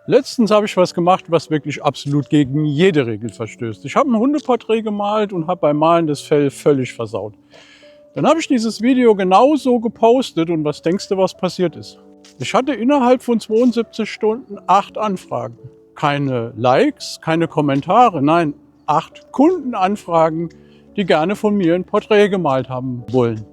Letztens habe ich was gemacht, was wirklich absolut gegen jede Regel verstößt. Ich habe ein Hundeporträt gemalt und habe beim Malen das Fell völlig versaut. Dann habe ich dieses Video genauso gepostet und was denkst du, was passiert ist? Ich hatte innerhalb von 72 Stunden 8 Anfragen. Keine Likes, keine Kommentare, nein, 8 Kundenanfragen, die gerne von mir ein Porträt gemalt haben wollen.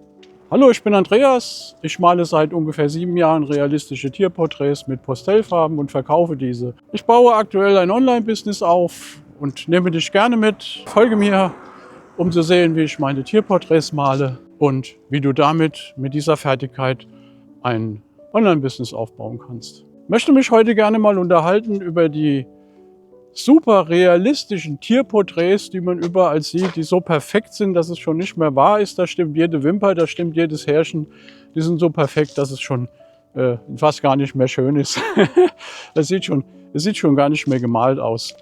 Hallo, ich bin Andreas. Ich male seit ungefähr 7 Jahren realistische Tierporträts mit Pastellfarben und verkaufe diese. Ich baue aktuell ein Online-Business auf und nehme dich gerne mit. Folge mir, um zu sehen, wie ich meine Tierporträts male und wie du damit mit dieser Fertigkeit ein Online-Business aufbauen kannst. Ich möchte mich heute gerne mal unterhalten über die super realistischen Tierporträts, die man überall sieht, die so perfekt sind, dass es schon nicht mehr wahr ist. Da stimmt jede Wimper, da stimmt jedes Härchen. Die sind so perfekt, dass es schon fast gar nicht mehr schön ist. Es sieht schon gar nicht mehr gemalt aus.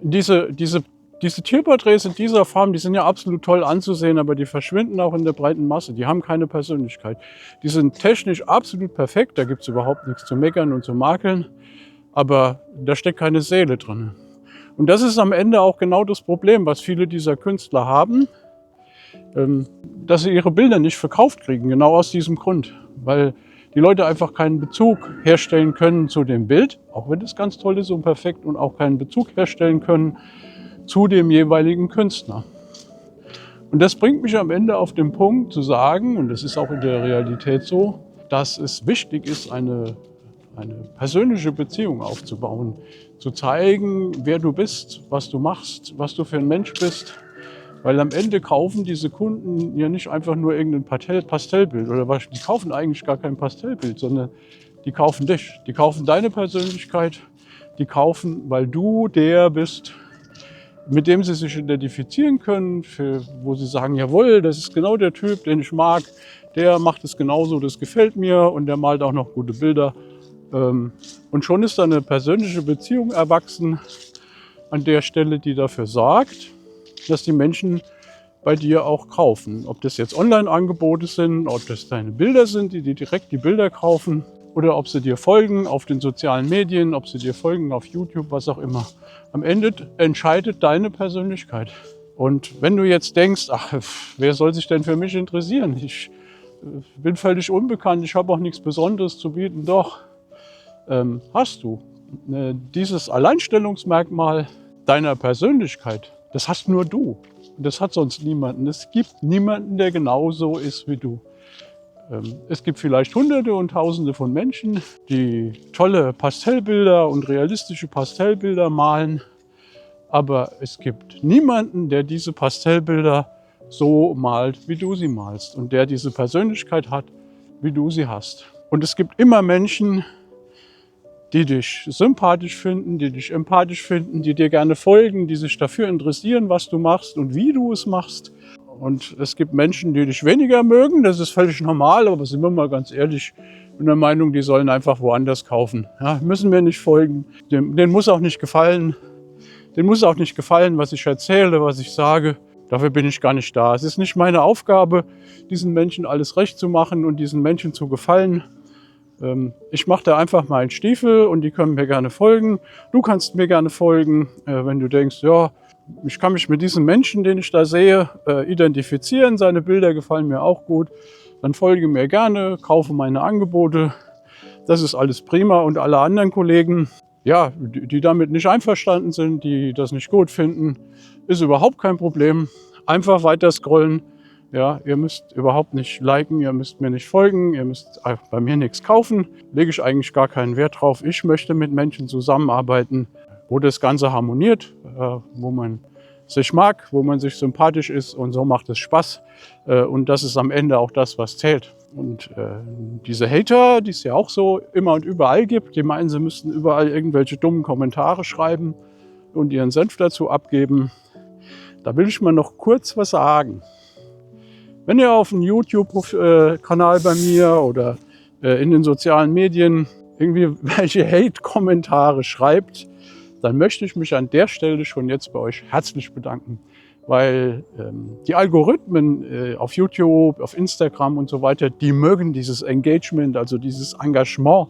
Diese Tierporträts in dieser Form, die sind ja absolut toll anzusehen, aber die verschwinden auch in der breiten Masse. Die haben keine Persönlichkeit. Die sind technisch absolut perfekt, da gibt es überhaupt nichts zu meckern und zu makeln. Aber da steckt keine Seele drin. Und das ist am Ende auch genau das Problem, was viele dieser Künstler haben, dass sie ihre Bilder nicht verkauft kriegen, genau aus diesem Grund. Weil die Leute einfach keinen Bezug herstellen können zu dem Bild, auch wenn es ganz toll ist und perfekt, und auch keinen Bezug herstellen können zu dem jeweiligen Künstler. Und das bringt mich am Ende auf den Punkt zu sagen, und das ist auch in der Realität so, dass es wichtig ist, eine persönliche Beziehung aufzubauen, zu zeigen, wer du bist, was du machst, was du für ein Mensch bist. Weil am Ende kaufen diese Kunden ja nicht einfach nur irgendein Pastellbild oder was, die kaufen eigentlich gar kein Pastellbild, sondern die kaufen dich, die kaufen deine Persönlichkeit, die kaufen, weil du der bist, mit dem sie sich identifizieren können, wo sie sagen, jawohl, das ist genau der Typ, den ich mag, der macht es genauso, das gefällt mir und der malt auch noch gute Bilder. Und schon ist da eine persönliche Beziehung erwachsen an der Stelle, die dafür sorgt, dass die Menschen bei dir auch kaufen. Ob das jetzt Online-Angebote sind, ob das deine Bilder sind, die direkt die Bilder kaufen, oder ob sie dir folgen auf den sozialen Medien, ob sie dir folgen auf YouTube, was auch immer. Am Ende entscheidet deine Persönlichkeit. Und wenn du jetzt denkst, ach, wer soll sich denn für mich interessieren? Ich bin völlig unbekannt, ich habe auch nichts Besonderes zu bieten. Doch, hast du. Dieses Alleinstellungsmerkmal deiner Persönlichkeit, das hast nur du. Das hat sonst niemanden. Es gibt niemanden, der genauso ist wie du. Es gibt vielleicht Hunderte und Tausende von Menschen, die tolle Pastellbilder und realistische Pastellbilder malen. Aber es gibt niemanden, der diese Pastellbilder so malt, wie du sie malst. Und der diese Persönlichkeit hat, wie du sie hast. Und es gibt immer Menschen, die dich sympathisch finden, die dich empathisch finden, die dir gerne folgen, die sich dafür interessieren, was du machst und wie du es machst. Und es gibt Menschen, die dich weniger mögen, das ist völlig normal, aber sind wir mal ganz ehrlich, ich bin der Meinung, die sollen einfach woanders kaufen. Ja, müssen mir nicht folgen, denen muss auch nicht gefallen. Denen muss auch nicht gefallen, was ich erzähle, was ich sage. Dafür bin ich gar nicht da. Es ist nicht meine Aufgabe, diesen Menschen alles recht zu machen und diesen Menschen zu gefallen. Ich mache da einfach mal einen Stiefel und die können mir gerne folgen. Du kannst mir gerne folgen, wenn du denkst, ja, ich kann mich mit diesem Menschen, den ich da sehe, identifizieren. Seine Bilder gefallen mir auch gut. Dann folge mir gerne, kaufe meine Angebote. Das ist alles prima. Und alle anderen Kollegen, ja, die damit nicht einverstanden sind, die das nicht gut finden, ist überhaupt kein Problem. Einfach weiter scrollen. Ja, ihr müsst überhaupt nicht liken, ihr müsst mir nicht folgen, ihr müsst bei mir nichts kaufen. Lege ich eigentlich gar keinen Wert drauf. Ich möchte mit Menschen zusammenarbeiten, wo das Ganze harmoniert, wo man sich mag, wo man sich sympathisch ist, und so macht es Spaß. Und das ist am Ende auch das, was zählt. Und diese Hater, die es ja auch so immer und überall gibt, die meinen, sie müssten überall irgendwelche dummen Kommentare schreiben und ihren Senf dazu abgeben. Da will ich mal noch kurz was sagen. Wenn ihr auf einem YouTube-Kanal bei mir oder in den sozialen Medien irgendwie welche Hate-Kommentare schreibt, dann möchte ich mich an der Stelle schon jetzt bei euch herzlich bedanken. Weil die Algorithmen auf YouTube, auf Instagram und so weiter, die mögen dieses Engagement, also dieses Engagement.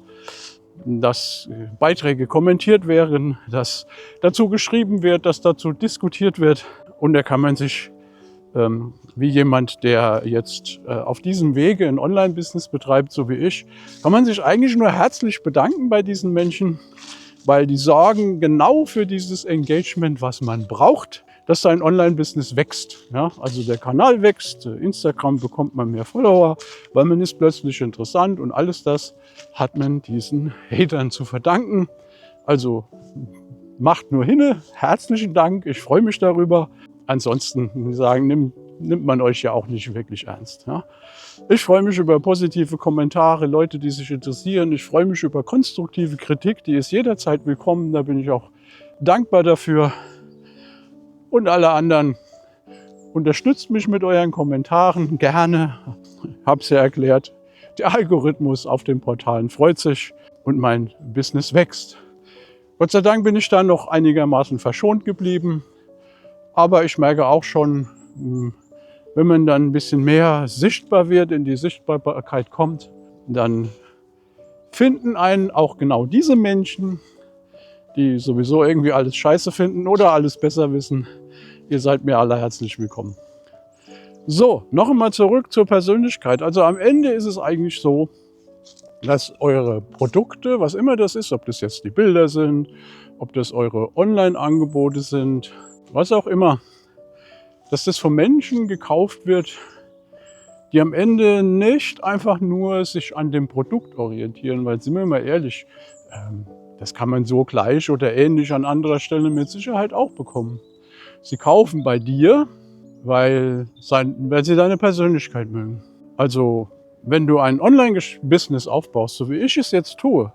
dass Beiträge kommentiert werden, dass dazu geschrieben wird, dass dazu diskutiert wird. Und da kann man sich, wie jemand, der jetzt auf diesem Wege ein Online-Business betreibt, so wie ich, kann man sich eigentlich nur herzlich bedanken bei diesen Menschen, weil die sorgen genau für dieses Engagement, was man braucht, dass sein Online-Business wächst. Ja, also der Kanal wächst, Instagram bekommt man mehr Follower, weil man ist plötzlich interessant und alles das hat man diesen Hatern zu verdanken. Also macht nur hinne, herzlichen Dank, ich freue mich darüber. Ansonsten, muss ich sagen, nimmt man euch ja auch nicht wirklich ernst. Ja. Ich freue mich über positive Kommentare, Leute, die sich interessieren. Ich freue mich über konstruktive Kritik, die ist jederzeit willkommen. Da bin ich auch dankbar dafür. Und alle anderen, unterstützt mich mit euren Kommentaren gerne. Habe es ja erklärt, der Algorithmus auf den Portalen freut sich und mein Business wächst. Gott sei Dank bin ich da noch einigermaßen verschont geblieben. Aber ich merke auch schon, wenn man dann ein bisschen mehr sichtbar wird, in die Sichtbarkeit kommt, dann finden einen auch genau diese Menschen, die sowieso irgendwie alles scheiße finden oder alles besser wissen. Ihr seid mir alle herzlich willkommen. So, noch einmal zurück zur Persönlichkeit. Also am Ende ist es eigentlich so, dass eure Produkte, was immer das ist, ob das jetzt die Bilder sind, ob das eure Online-Angebote sind, was auch immer, dass das von Menschen gekauft wird, die am Ende nicht einfach nur sich an dem Produkt orientieren, weil, sind wir mal ehrlich, das kann man so gleich oder ähnlich an anderer Stelle mit Sicherheit auch bekommen. Sie kaufen bei dir, weil sie deine Persönlichkeit mögen. Also wenn du ein Online-Business aufbaust, so wie ich es jetzt tue,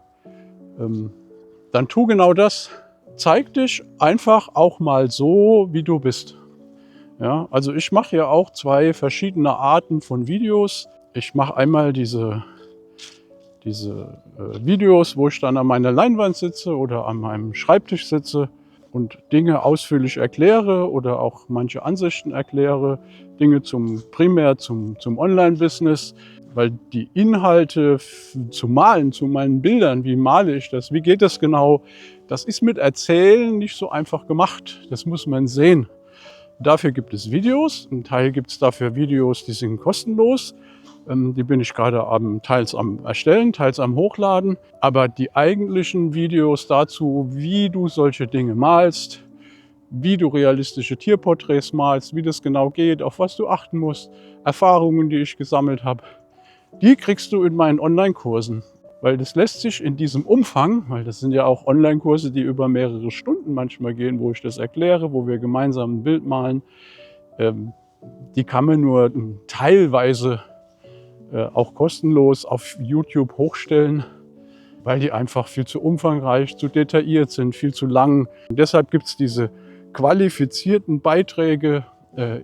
dann tu genau das. Zeig dich einfach auch mal so, wie du bist. Ja, also ich mache ja auch zwei verschiedene Arten von Videos. Ich mache einmal diese Videos, wo ich dann an meiner Leinwand sitze oder an meinem Schreibtisch sitze und Dinge ausführlich erkläre oder auch manche Ansichten erkläre, Dinge primär zum Online-Business, weil die Inhalte zu malen, zu meinen Bildern, wie male ich das, wie geht das genau, das ist mit Erzählen nicht so einfach gemacht, das muss man sehen. Dafür gibt es Videos, ein Teil gibt es dafür Videos, die sind kostenlos. Die bin ich gerade teils am Erstellen, teils am Hochladen. Aber die eigentlichen Videos dazu, wie du solche Dinge malst, wie du realistische Tierporträts malst, wie das genau geht, auf was du achten musst, Erfahrungen, die ich gesammelt habe, die kriegst du in meinen Online-Kursen. Weil das lässt sich in diesem Umfang, weil das sind ja auch Online-Kurse, die über mehrere Stunden manchmal gehen, wo ich das erkläre, wo wir gemeinsam ein Bild malen, die kann man nur teilweise auch kostenlos auf YouTube hochstellen, weil die einfach viel zu umfangreich, zu detailliert sind, viel zu lang. Und deshalb gibt es diese qualifizierten Beiträge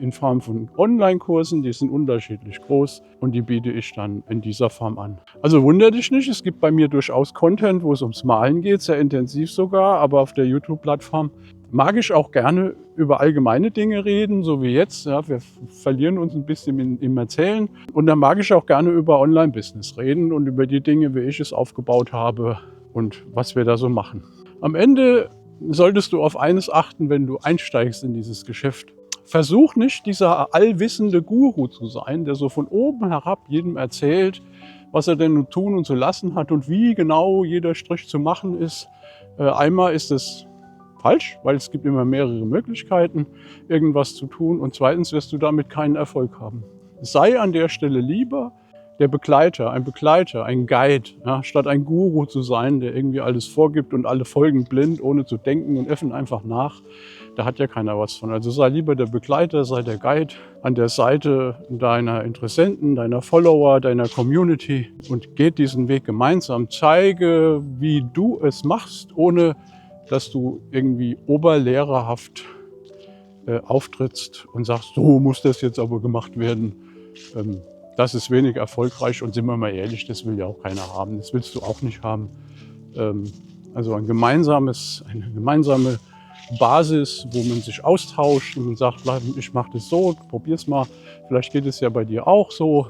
in Form von Online-Kursen, die sind unterschiedlich groß und die biete ich dann in dieser Form an. Also wundere dich nicht, es gibt bei mir durchaus Content, wo es ums Malen geht, sehr intensiv sogar, aber auf der YouTube-Plattform mag ich auch gerne über allgemeine Dinge reden, so wie jetzt. Ja, wir verlieren uns ein bisschen im Erzählen. Und dann mag ich auch gerne über Online-Business reden und über die Dinge, wie ich es aufgebaut habe und was wir da so machen. Am Ende solltest du auf eines achten, wenn du einsteigst in dieses Geschäft. Versuch nicht, dieser allwissende Guru zu sein, der so von oben herab jedem erzählt, was er denn tun und zu lassen hat und wie genau jeder Strich zu machen ist. Einmal ist es falsch, weil es gibt immer mehrere Möglichkeiten, irgendwas zu tun. Und zweitens wirst du damit keinen Erfolg haben. Sei an der Stelle lieber der Begleiter, ein Guide, ja, statt ein Guru zu sein, der irgendwie alles vorgibt und alle folgen blind, ohne zu denken und öffnen einfach nach. Da hat ja keiner was von. Also sei lieber der Begleiter, sei der Guide an der Seite deiner Interessenten, deiner Follower, deiner Community und geht diesen Weg gemeinsam. Zeige, wie du es machst, ohne dass du irgendwie oberlehrerhaft auftrittst und sagst, so muss das jetzt aber gemacht werden. Das ist wenig erfolgreich und sind wir mal ehrlich, das will ja auch keiner haben. Das willst du auch nicht haben. Also eine gemeinsame Basis, wo man sich austauscht und man sagt, ich mache das so, probier's mal, vielleicht geht es ja bei dir auch so.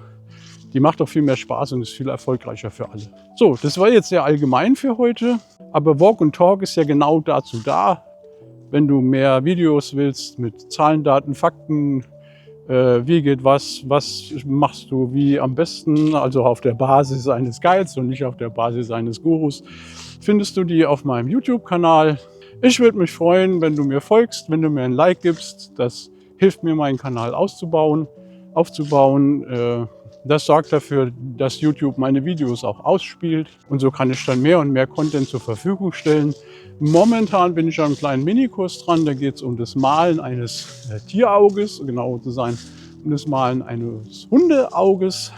Die macht auch viel mehr Spaß und ist viel erfolgreicher für alle. So, das war jetzt sehr allgemein für heute, aber Walk and Talk ist ja genau dazu da. Wenn du mehr Videos willst mit Zahlen, Daten, Fakten, wie geht was machst du wie am besten, also auf der Basis eines Guides und nicht auf der Basis eines Gurus, findest du die auf meinem YouTube-Kanal. Ich würde mich freuen, wenn du mir folgst, wenn du mir ein Like gibst. Das hilft mir, meinen Kanal aufzubauen. Das sorgt dafür, dass YouTube meine Videos auch ausspielt. Und so kann ich dann mehr und mehr Content zur Verfügung stellen. Momentan bin ich an einem kleinen Minikurs dran. Da geht es um das Malen eines Tierauges, genau zu sein, um das Malen eines Hundeauges.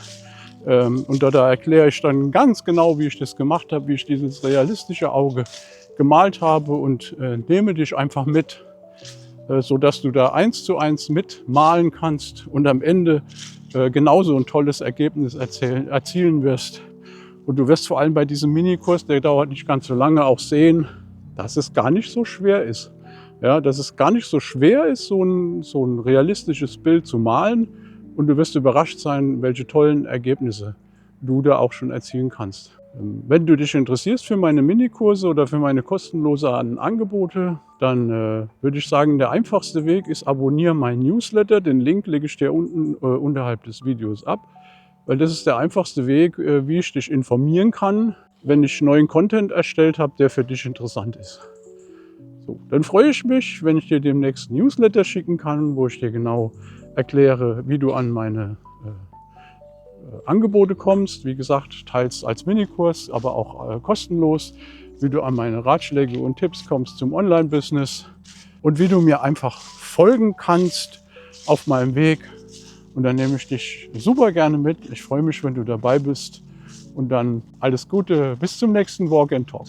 Und da erkläre ich dann ganz genau, wie ich das gemacht habe, wie ich dieses realistische Auge gemalt habe und nehme dich einfach mit, sodass du da 1:1 mitmalen kannst und am Ende genauso ein tolles Ergebnis erzielen wirst. Und du wirst vor allem bei diesem Minikurs, der dauert nicht ganz so lange, auch sehen, dass es gar nicht so schwer ist. Ja, dass es gar nicht so schwer ist, so ein realistisches Bild zu malen. Und du wirst überrascht sein, welche tollen Ergebnisse du da auch schon erzielen kannst. Wenn du dich interessierst für meine Minikurse oder für meine kostenlosen Angebote, dann würde ich sagen, der einfachste Weg ist, abonniere meinen Newsletter. Den Link lege ich dir unten unterhalb des Videos ab, weil das ist der einfachste Weg, wie ich dich informieren kann, wenn ich neuen Content erstellt habe, der für dich interessant ist. So, dann freue ich mich, wenn ich dir demnächst einen Newsletter schicken kann, wo ich dir genau erkläre, wie du an meine Angebote kommst. Wie gesagt, teils als Minikurs, aber auch kostenlos, wie du an meine Ratschläge und Tipps kommst zum Online-Business und wie du mir einfach folgen kannst auf meinem Weg. Und dann nehme ich dich super gerne mit. Ich freue mich, wenn du dabei bist. Und dann alles Gute, bis zum nächsten Walk and Talk.